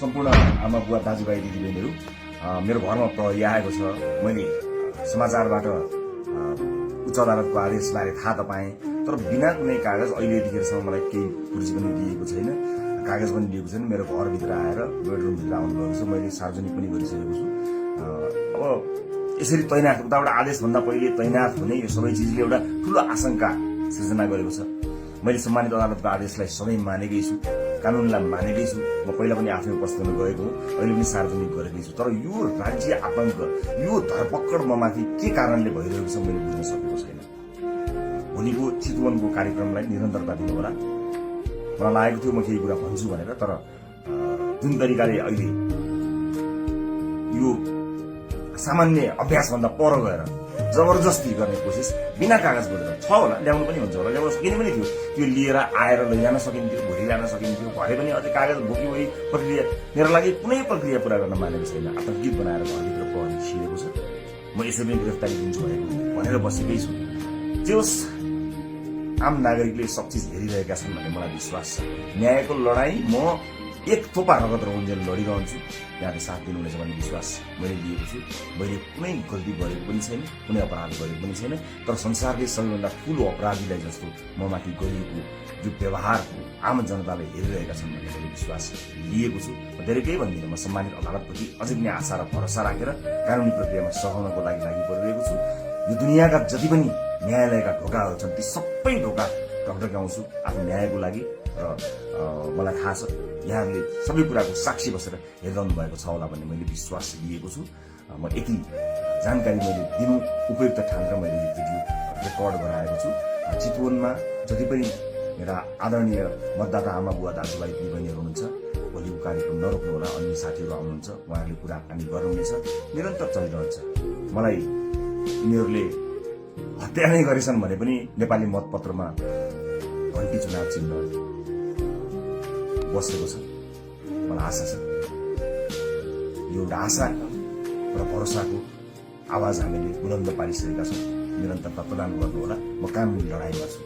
सम्पूर्ण आमा बुवा दाजुभाइ दिदीबहिनीहरू, मेरो घरमा प्रहरी आएको छ। मैले समाचारबाट उच्च अदालतको आदेशबारे थाहा त पाएँ, तर बिना कुनै कागज अहिले यतिखेरसम्म मलाई केही पुलिस पनि दिएको छैन, कागज पनि दिएको छैन। मेरो घरभित्र आएर बेडरुमभित्र आउनुभएको छ, मैले सार्वजनिक पनि गरिसकेको छु। अब यसरी तैनाथ, उताबाट आदेशभन्दा पहिले तैनाथ हुने यो सबै चिजले एउटा ठूलो आशंका सृजना गरेको छ। मैले सम्मानित अदालतको आदेशलाई सधैँ मानेकै छु, कानूनलाई मानेकै छु। म पहिला पनि आफै उपस्थित हुन गएको हो, अहिले पनि सार्वजनिक गरेकै छु। तर यो राज्य आतंक, यो धरपकड ममाथि के कारणले भइरहेको छ मैले बुझ्न सकेको छैन। भोलिको चितवनको कार्यक्रमलाई निरन्तरता दिनु होला। मलाई लागेको थियो म केही कुरा भन्छु भनेर, तर जुन तरिकाले अहिले यो सामान्य अभ्यासभन्दा पर गएर जबरजस्ती गर्ने कोसिस बिना कागज गरेर छ होला, ल्याउनु पनि हुन्छ होला, ल्याउन सकिने पनि थियो। त्यो लिएर आएर लैजान सकिन्थ्यो, भोलि ल्याउन सकिन्थ्यो। भरे पनि अझै कागज बोकी वही प्रक्रिया, मेरो लागि कुनै प्रक्रिया पूरा गर्न मानेको छैन। आतंकित बनाएर घरभित्र प्रहरी छिरेको छ। म यसरी नै गिरफ्तारी दिन्छु भनेर बसेकै छु। जे होस्, आम नागरिकले सब चिज हेरिरहेका छन् भन्ने मलाई विश्वास छ। न्यायको लडाई म एक थोपा रगत रहुन्जेल लडिरहन्छु। यहाँले साथ दिनुहुनेछ भन्ने विश्वास मैले लिएको छु। मैले कुनै गल्ती गरेको पनि छैन, कुनै अपराध गरेको पनि छैन। तर संसारले सबैभन्दा ठूलो अपराधीलाई जस्तो ममाथि गरिएको जो व्यवहारको आम जनताले हेरिरहेका छन् भन्ने मैले विश्वास लिएको छु। धेरै केही भन्दिनँ, म सम्मानित अदालतप्रति अझै पनि आशा र भरोसा राखेर कानुनी प्रक्रियामा सघाउनको लागि परिरहेको छु। यो दुनियाँका जति पनि न्यायालयका ढोकाहरू छन्, ती सबै ढोका ढकढक्याउँछु आफ्नो न्यायको लागि। र मलाई थाहा छ यहाँहरूले सबै कुराको साक्षी बसेर हेरिरहनु भएको छ होला भन्ने मैले विश्वास लिएको छु। म यति जानकारी मैले दिनु उपयुक्त ठानेर मैले यो भिडियो रेकर्ड गराएको छु। चितवनमा जति पनि मेरा आदरणीय मतदाता आमा बुवा दाजुभाइ दिदीबहिनीहरू हुनुहुन्छ, भोलिको कार्यक्रम नरोक्नु होला। अन्य साथीहरू आउनुहुन्छ, उहाँहरूले कुराकानी गर्नुहुनेछ, निरन्तर चलिरहन्छ। मलाई यिनीहरूले हत्या नै गरेछन् भने पनि नेपाली मतपत्रमा घन्टी चुनाव चिन्ह बसेको छ। मलाई आशा छ यो एउटा आशा र भरोसाको आवाज हामीले बुलन्द पारिसकेका छौँ। निरन्तरता प्रदान गर्नुहोला। म कानुनी लडाइँमा छु।